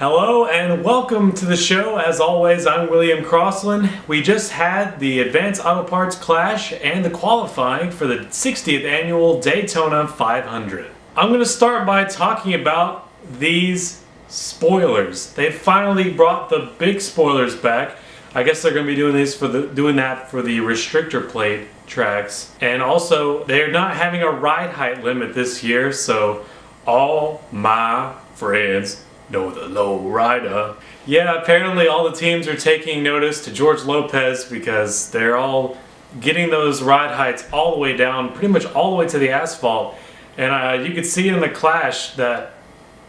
Hello and welcome to the show. As always, I'm William Crosland. We just had the Advanced Auto Parts Clash and the qualifying for the 60th annual Daytona 500. I'm going to start by talking about these spoilers. They finally brought the big spoilers back. I guess they're going to be doing that for the restrictor plate tracks. And also, they're not having a ride height limit this year, so all my friends know the low rider. Yeah, apparently all the teams are taking notice to George Lopez because they're all getting those ride heights all the way down, pretty much all the way to the asphalt. And you could see in the clash that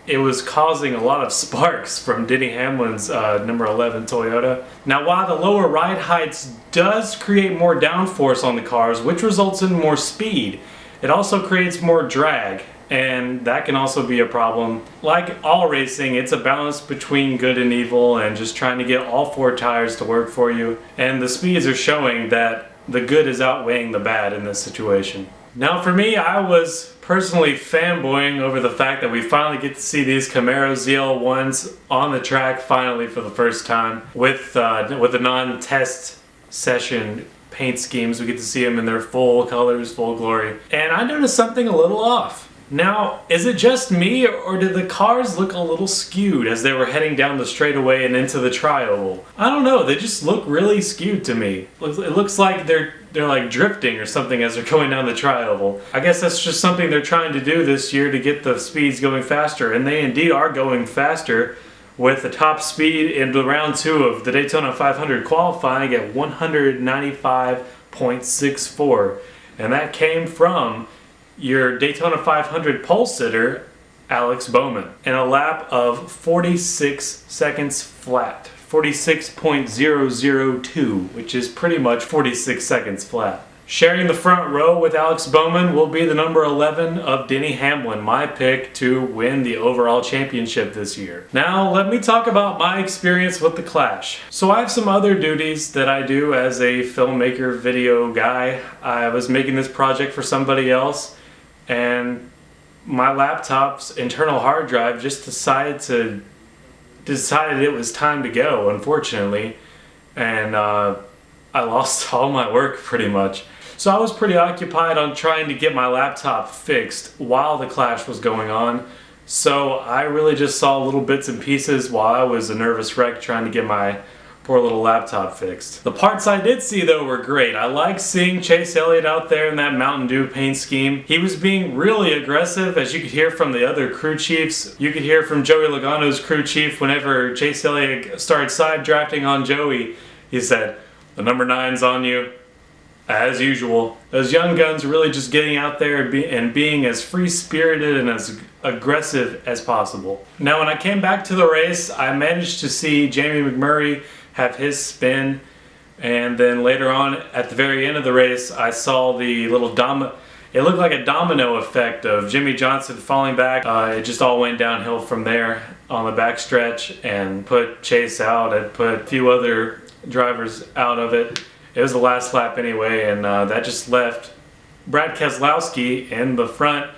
it was causing a lot of sparks from Denny Hamlin's number 11 Toyota. Now, while the lower ride heights does create more downforce on the cars, which results in more speed, it also creates more drag. And that can also be a problem. Like all racing, it's a balance between good and evil and just trying to get all four tires to work for you. And the speeds are showing that the good is outweighing the bad in this situation. Now for me, I was personally fanboying over the fact that we finally get to see these Camaro Zl1s on the track finally for the first time with the non-test session paint schemes. We get to see them in their full colors, full glory. And I noticed something a little off. Now, is it just me, or did the cars look a little skewed as they were heading down the straightaway and into the tri-oval? I don't know, they just look really skewed to me. It looks like they're like drifting or something as they're going down the tri-oval. I guess that's just something they're trying to do this year to get the speeds going faster, and they indeed are going faster with the top speed in the round 2 of the Daytona 500 qualifying at 195.64, and that came from your Daytona 500 pole sitter, Alex Bowman, in a lap of 46 seconds flat. 46.002, which is pretty much 46 seconds flat. Sharing the front row with Alex Bowman will be the number 11 of Denny Hamlin, my pick to win the overall championship this year. Now let me talk about my experience with the Clash. So I have some other duties that I do as a filmmaker, video guy. I was making this project for somebody else, and my laptop's internal hard drive just decided it was time to go, unfortunately, and I lost all my work pretty much. So I was pretty occupied on trying to get my laptop fixed while the Clash was going on, so I really just saw little bits and pieces while I was a nervous wreck trying to get my poor little laptop fixed. The parts I did see though were great. I liked seeing Chase Elliott out there in that Mountain Dew paint scheme. He was being really aggressive, as you could hear from the other crew chiefs. You could hear from Joey Logano's crew chief whenever Chase Elliott started side drafting on Joey. He said, "The number 9's on you." As usual. Those young guns are really just getting out there and being as free-spirited and as aggressive as possible. Now when I came back to the race, I managed to see Jamie McMurray have his spin, and then later on at the very end of the race I saw the little it looked like a domino effect of Jimmy Johnson falling back. It just all went downhill from there on the backstretch and put Chase out. It put a few other drivers out of it. It was the last lap anyway, and that just left Brad Keselowski in the front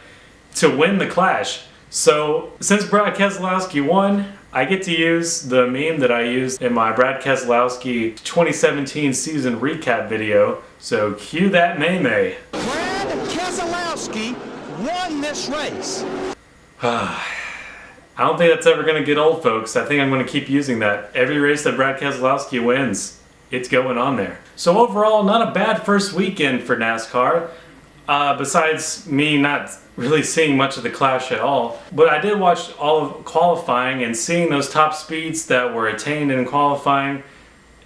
to win the Clash. So since Brad Keselowski won, I get to use the meme that I used in my Brad Keselowski 2017 season recap video. So cue that meme. Brad Keselowski won this race. I don't think that's ever going to get old, folks. I think I'm going to keep using that. Every race that Brad Keselowski wins, it's going on there. So overall, not a bad first weekend for NASCAR. Besides me not really seeing much of the Clash at all. But I did watch all of qualifying, and seeing those top speeds that were attained in qualifying,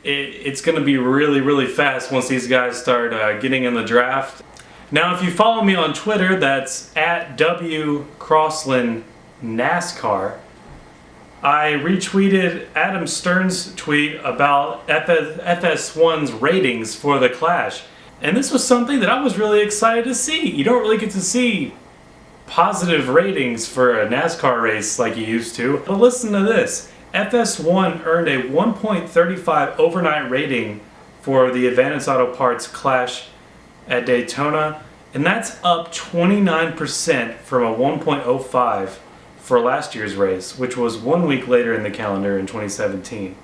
it's going to be really, really fast once these guys start getting in the draft. Now if you follow me on Twitter, that's at WCrosslandNASCAR, I retweeted Adam Stern's tweet about FS1's ratings for the Clash. And this was something that I was really excited to see. You don't really get to see positive ratings for a NASCAR race like you used to. But listen to this. FS1 earned a 1.35 overnight rating for the Advanced Auto Parts Clash at Daytona, and that's up 29% from a 1.05 for last year's race, which was 1 week later in the calendar in 2017.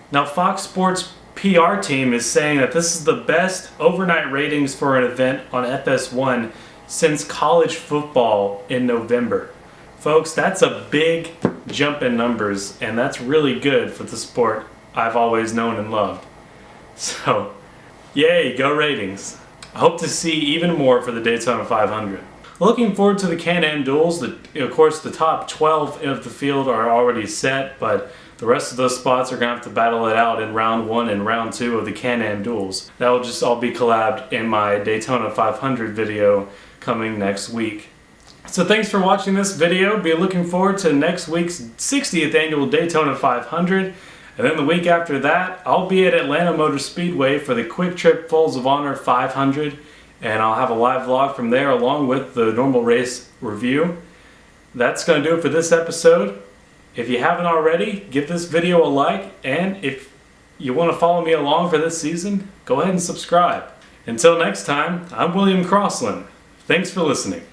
Now, Fox Sports PR team is saying that this is the best overnight ratings for an event on FS1 since college football in November. Folks, that's a big jump in numbers, and that's really good for the sport I've always known and loved. So, yay, go ratings. I hope to see even more for the Daytona 500. Looking forward to the Can-Am duels. Of course, the top 12 of the field are already set, but the rest of those spots are going to have to battle it out in round 1 and round 2 of the Can-Am duels. That will just all be collabed in my Daytona 500 video coming next week. So thanks for watching this video. Be looking forward to next week's 60th annual Daytona 500. And then the week after that, I'll be at Atlanta Motor Speedway for the Quick Trip Folds of Honor 500. And I'll have a live vlog from there along with the normal race review. That's going to do it for this episode. If you haven't already, give this video a like. And if you want to follow me along for this season, go ahead and subscribe. Until next time, I'm William Crossland. Thanks for listening.